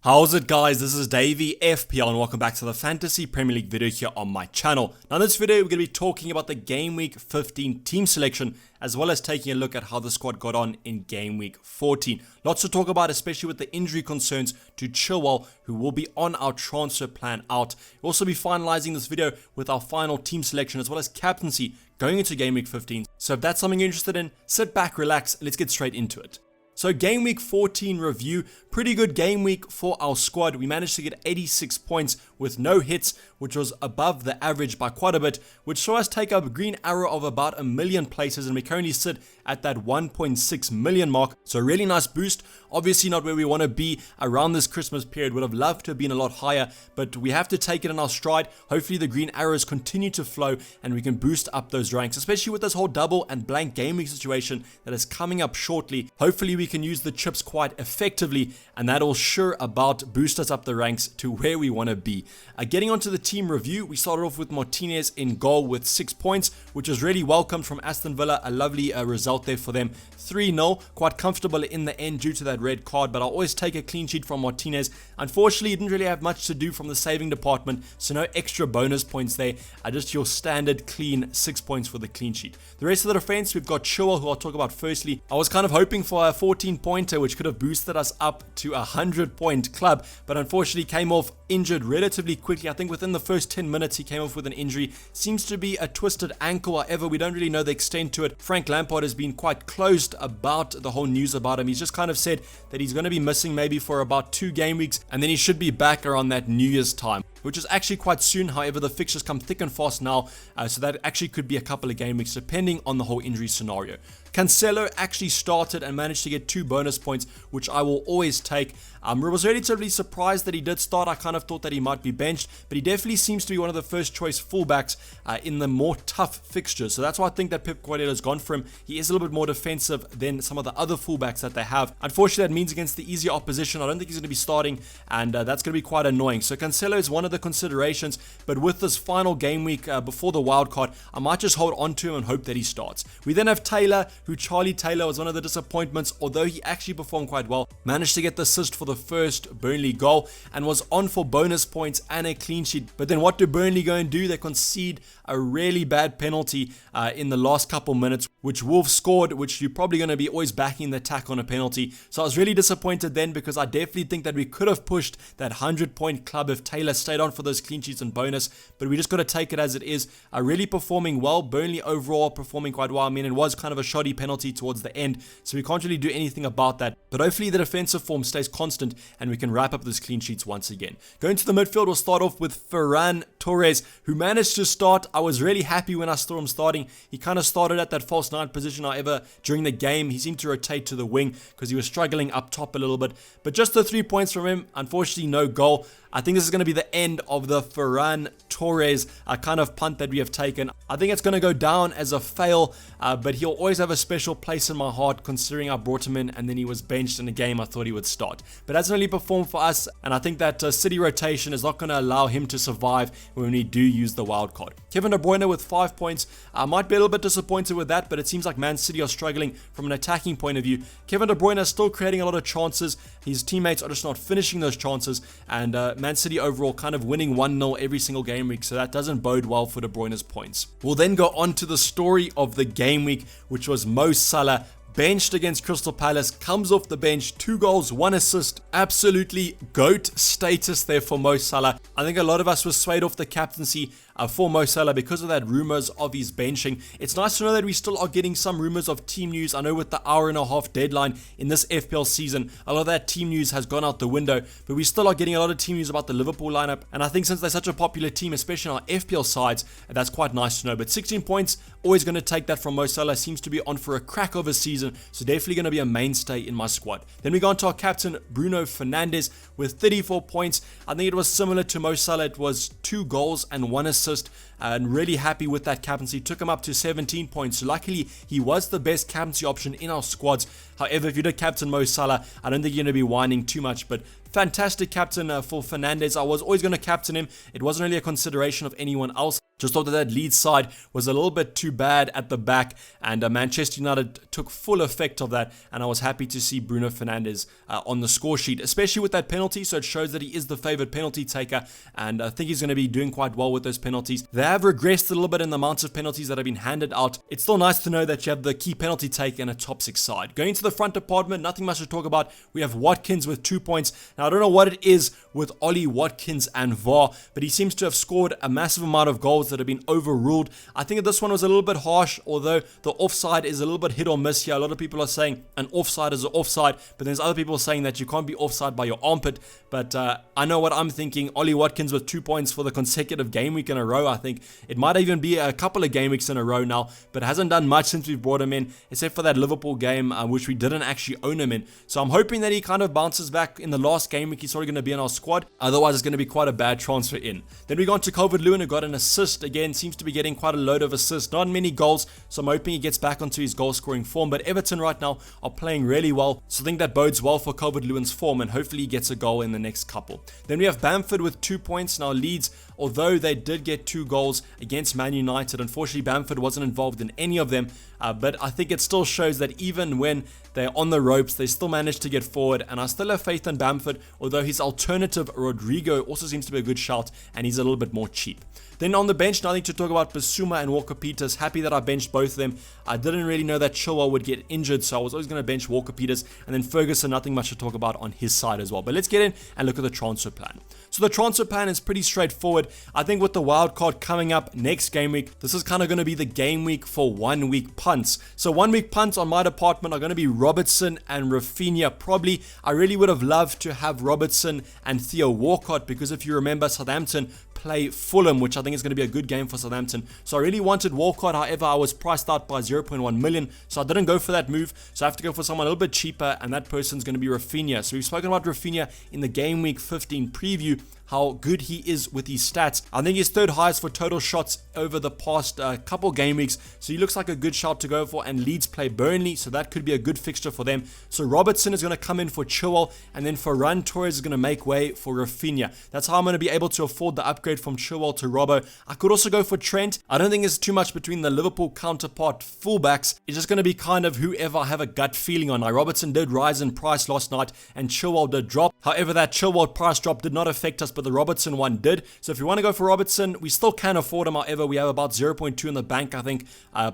How's it, guys? This is Dayvy FPL and welcome back to the Fantasy Premier League video here on my channel. Now in this video we're going to be talking about the Game Week 15 team selection as well as taking a look at how the squad got on in Game Week 14. Lots to talk about, especially with the injury concerns to Chilwell, who will be on our transfer plan out. We'll also be finalizing this video with our final team selection as well as captaincy going into Game Week 15. So if that's something you're interested in, sit back, relax, and let's get straight into it. So Game Week 14 review, pretty good game week for our squad. We managed to get 86 points with no hits, which was above the average by quite a bit, which saw us take up a green arrow of about 1 million places, and we currently sit at that 1.6 million mark. So a really nice boost. Obviously not where we want to be around this Christmas period. Would have loved to have been a lot higher, but we have to take it in our stride. Hopefully the green arrows continue to flow and we can boost up those ranks, especially with this whole double and blank game week situation that is coming up shortly. Hopefully we can use the chips quite effectively, and that'll sure about boost us up the ranks to where we want to be. Getting onto the team review, we started off with Martinez in goal with 6 points, which is really welcomed from Aston Villa. A lovely result there for them. 3-0, quite comfortable in the end due to that red card, but I'll always take a clean sheet from Martinez. Unfortunately, he didn't really have much to do from the saving department, so no extra bonus points there. Just your standard clean 6 points for the clean sheet. The rest of the defense, we've got Chilwell, who I'll talk about firstly. I was kind of hoping for a 14-pointer, which could have boosted us up to a 100-point club, but unfortunately came off injured relatively quickly. I think within the first 10 minutes he came off with an injury. Seems to be a twisted ankle, however we don't really know the extent to it. Frank Lampard has been quite closed about the whole news about him. He's just kind of said that he's going to be missing maybe for about 2 game weeks, and then he should be back around that New Year's time, which is actually quite soon. However, the fixtures come thick and fast now, so that actually could be a couple of game weeks depending on the whole injury scenario. Cancelo actually started and managed to get 2 bonus points, which I will always take. I was relatively surprised that he did start. I kind of thought that he might be benched, but he definitely seems to be one of the first choice fullbacks in the more tough fixtures. So that's why I think that Pep Guardiola has gone for him. He is a little bit more defensive than some of the other fullbacks that they have. Unfortunately, that means against the easier opposition, I don't think he's going to be starting, and that's going to be quite annoying. So Cancelo is one of the considerations, but with this final game week before the wild card, I might just hold on to him and hope that he starts. We then have Taylor, who Charlie Taylor was one of the disappointments, although he actually performed quite well. Managed to get the assist for the first Burnley goal and was on for bonus points and a clean sheet. But then what do Burnley go and do? They concede a really bad penalty in the last couple minutes, which Wolves scored, which you're probably going to be always backing the attack on a penalty. So I was really disappointed then, because I definitely think that we could have pushed that 100-point club if Taylor stayed on for those clean sheets and bonus, but we just got to take it as it is. Really performing well. Burnley overall performing quite well. I mean, it was kind of a shoddy penalty towards the end, so we can't really do anything about that, but hopefully the defensive form stays constant and we can wrap up those clean sheets once again. Going to the midfield, we'll start off with Ferran Torres, who managed to start. I was really happy when I saw him starting. He kind of started at that false 9 position, however during the game he seemed to rotate to the wing because he was struggling up top a little bit, but just the 3 points from him. Unfortunately no goal. I think this is going to be the end of the Ferran Torres kind of punt that we have taken. I think it's going to go down as a fail, but he'll always have a special place in my heart considering I brought him in and then he was benched in a game I thought he would start. But hasn't really performed for us, and I think that City rotation is not going to allow him to survive when we do use the wild card. Kevin De Bruyne with 5 points. I might be a little bit disappointed with that, but it seems like Man City are struggling from an attacking point of view. Kevin De Bruyne is still creating a lot of chances. His teammates are just not finishing those chances, and Man City overall kind of winning 1-0 every single game week, so that doesn't bode well for De Bruyne's points. We'll then go on to the story of the game week, which was Mo Salah. Benched against Crystal Palace, comes off the bench, 2 goals, 1 assist. Absolutely GOAT status there for Mo Salah. I think a lot of us were swayed off the captaincy for Mo Salah because of that rumors of his benching. It's nice to know that we still are getting some rumors of team news. I know with the hour-and-a-half deadline in this FPL season, a lot of that team news has gone out the window, but we still are getting a lot of team news about the Liverpool lineup, and I think since they're such a popular team, especially on our FPL sides, that's quite nice to know. But 16 points, always going to take that from Mo Salah. Seems to be on for a crack of a season, so definitely going to be a mainstay in my squad. Then we go on to our captain, Bruno Fernandes, with 34 points. I think it was similar to Mo Salah. It was 2 goals and 1 assist. And really happy with that captaincy. Took him up to 17 points. So luckily, he was the best captaincy option in our squads. However, if you did captain Mo Salah, I don't think you're going to be whining too much, but fantastic captain for Fernandes. I was always going to captain him. It wasn't really a consideration of anyone else. Just thought that Leeds side was a little bit too bad at the back, and Manchester United took full effect of that, and I was happy to see Bruno Fernandes on the score sheet, especially with that penalty, so it shows that he is the favoured penalty taker, and I think he's going to be doing quite well with those penalties. They have regressed a little bit in the amount of penalties that have been handed out. It's still nice to know that you have the key penalty taker in a top 6 side. Going to the front department, nothing much to talk about. We have Watkins with 2 points. Now, I don't know what it is with Ollie Watkins and VAR, but he seems to have scored a massive amount of goals that have been overruled. I think that this one was a little bit harsh, although the offside is a little bit hit or miss here. A lot of people are saying an offside is an offside, but there's other people saying that you can't be offside by your armpit. But I know what I'm thinking. Ollie Watkins with 2 points for the consecutive game week in a row. I think it might even be a couple of game weeks in a row now, but hasn't done much since we've brought him in, except for that Liverpool game, which we didn't actually own him in. So I'm hoping that he kind of bounces back in the last game week. He's sort of going to be in our squad. Otherwise, it's going to be quite a bad transfer in. Then we got to Calvert-Lewin, who got an assist. Again, seems to be getting quite a load of assists. Not many goals, so I'm hoping he gets back onto his goal-scoring form. But Everton right now are playing really well, so I think that bodes well for Calvert-Lewin's form, and hopefully he gets a goal in the next couple. Then we have Bamford with 2 points. Now Leeds, although they did get 2 goals against Man United, unfortunately Bamford wasn't involved in any of them, but I think it still shows that even when they're on the ropes, they still manage to get forward, and I still have faith in Bamford, although his alternative Rodrigo also seems to be a good shout, and he's a little bit more cheap. Then on the bench, nothing to talk about. Basuma and Walker-Peters. Happy that I benched both of them. I didn't really know that Chilwell would get injured, so I was always going to bench Walker-Peters. And then Ferguson, nothing much to talk about on his side as well. But let's get in and look at the transfer plan. So the transfer plan is pretty straightforward. I think with the wild card coming up next game week, this is kind of going to be the game week for 1 week punts. So 1 week punts on my department are going to be Robertson and Rafinha. Probably, I really would have loved to have Robertson and Theo Walcott, because if you remember, Southampton play Fulham, which I think is going to be a good game for Southampton. So I really wanted Walcott, however, I was priced out by 0.1 million, so I didn't go for that move. So I have to go for someone a little bit cheaper, and that person's going to be Rafinha. So we've spoken about Rafinha in the Game Week 15 preview, how good he is with his stats. I think he's third highest for total shots over the past couple game weeks, so he looks like a good shout to go for, and Leeds play Burnley, so that could be a good fixture for them. So Robertson is going to come in for Chilwell, and then Ferran Torres is going to make way for Rafinha. That's how I'm going to be able to afford the upgrade from Chilwell to Robbo. I could also go for Trent. I don't think there's too much between the Liverpool counterpart fullbacks. It's just going to be kind of whoever I have a gut feeling on. Like Robertson did rise in price last night, and Chilwell did drop. However, that Chilwell price drop did not affect us, but the Robertson one did. So if you want to go for Robertson, we still can afford him. However, we have about 0.2 in the bank, I think,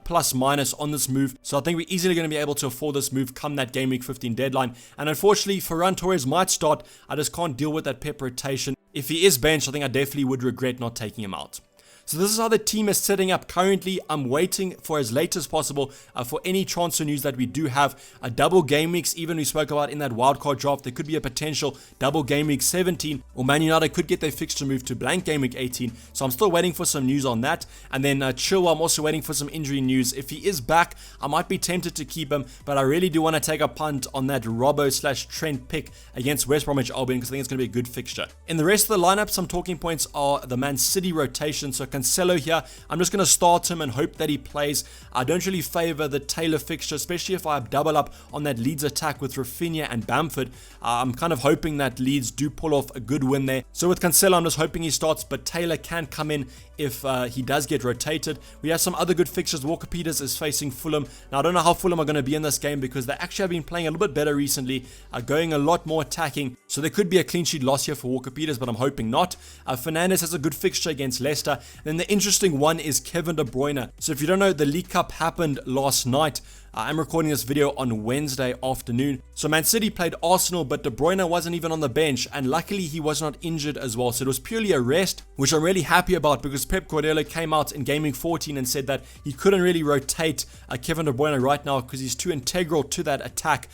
plus minus on this move. So I think we're easily going to be able to afford this move come that Game Week 15 deadline. And unfortunately, Ferran Torres might start. I just can't deal with that pep rotation. If he is benched, I think I definitely would regret not taking him out. So this is how the team is setting up currently. I'm waiting for as late as possible for any transfer news that we do have. A double game weeks, even we spoke about in that wildcard draft, there could be a potential double game week 17, or Man United could get their fixture moved to blank game week 18. So I'm still waiting for some news on that. And then Chilwell, I'm also waiting for some injury news. If he is back, I might be tempted to keep him, but I really do want to take a punt on that Robbo/Trent pick against West Bromwich Albion, because I think it's going to be a good fixture. In the rest of the lineup, some talking points are the Man City rotation. So Cancelo here, I'm just going to start him and hope that he plays. I don't really favor the Taylor fixture, especially if I double up on that Leeds attack with Rafinha and Bamford. I'm kind of hoping that Leeds do pull off a good win there. So with Cancelo, I'm just hoping he starts, but Taylor can come in if he does get rotated. We have some other good fixtures. Walker-Peters is facing Fulham. Now, I don't know how Fulham are going to be in this game, because they actually have been playing a little bit better recently, going a lot more attacking. So there could be a clean sheet loss here for Walker-Peters, but I'm hoping not. Fernandes has a good fixture against Leicester. Then the interesting one is Kevin De Bruyne. So if you don't know, the League Cup happened last night. I'm recording this video on Wednesday afternoon. So Man City played Arsenal, but De Bruyne wasn't even on the bench, and luckily he was not injured as well. So it was purely a rest, which I'm really happy about, because Pep Guardiola came out in Game Week 14 and said that he couldn't really rotate Kevin De Bruyne right now because he's too integral to that attack.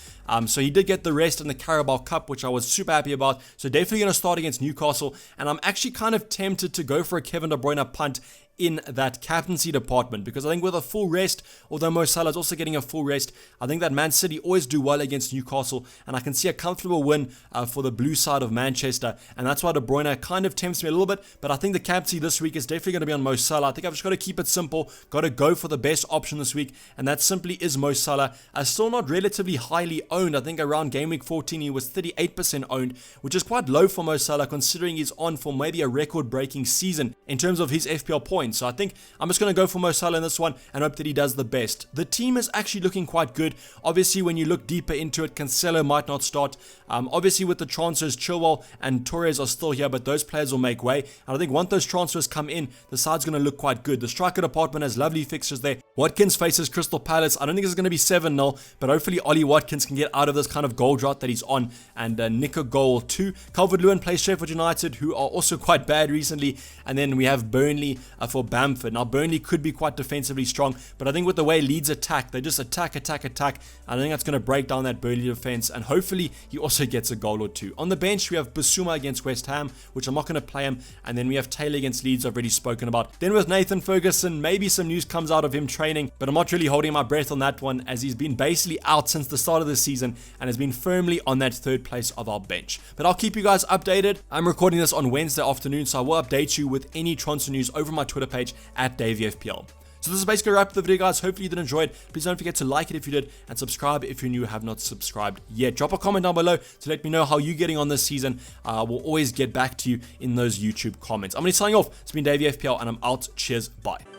So he did get the rest in the Carabao Cup, which I was super happy about. So definitely going to start against Newcastle, and I'm actually kind of tempted to go for a Kevin De Bruyne punt in that captaincy department, because I think with a full rest, although Mo Salah is also getting a full rest, I think that Man City always do well against Newcastle, and I can see a comfortable win for the blue side of Manchester, and that's why De Bruyne kind of tempts me a little bit. But I think the captaincy this week is definitely going to be on Mo Salah. I think I've just got to keep it simple, got to go for the best option this week, and that simply is Mo Salah. Still not relatively highly owned. I think around Game Week 14 he was 38% owned, which is quite low for Mo Salah, considering he's on for maybe a record-breaking season in terms of his FPL points. points. So I think I'm just going to go for Mo Salah in this one and hope that he does the best. The team is actually looking quite good. Obviously, when you look deeper into it, Cancelo might not start. Obviously, with the transfers, Chilwell and Torres are still here, but those players will make way. And I think once those transfers come in, the side's going to look quite good. The striker department has lovely fixtures there. Watkins faces Crystal Palace. I don't think it's going to be 7-0, but hopefully Ollie Watkins can get out of this kind of goal drought that he's on and nick a goal too. Calvert-Lewin plays Sheffield United, who are also quite bad recently. And then we have Burnley for Bamford. Now, Burnley could be quite defensively strong, but I think with the way Leeds attack, they just attack. I think that's going to break down that Burnley defense, and hopefully he also gets a goal or two. On the bench, we have Bissouma against West Ham, which I'm not going to play him, and then we have Taylor against Leeds, I've already spoken about. Then with Nathan Ferguson, maybe some news comes out of him training, but I'm not really holding my breath on that one, as he's been basically out since the start of the season and has been firmly on that third place of our bench. But I'll keep you guys updated. I'm recording this on Wednesday afternoon, so I will update you with any transfer news over my Twitter page at DayvyFPL. So this is basically a wrap of the video, guys. Hopefully you did enjoy it. Please don't forget to like it if you did, and subscribe if you're new, have not subscribed yet. Drop a comment down below to let me know how you're getting on this season. We'll always get back to you in those YouTube comments. I'm going to be signing off. It's been DayvyFPL, and I'm out. Cheers. Bye.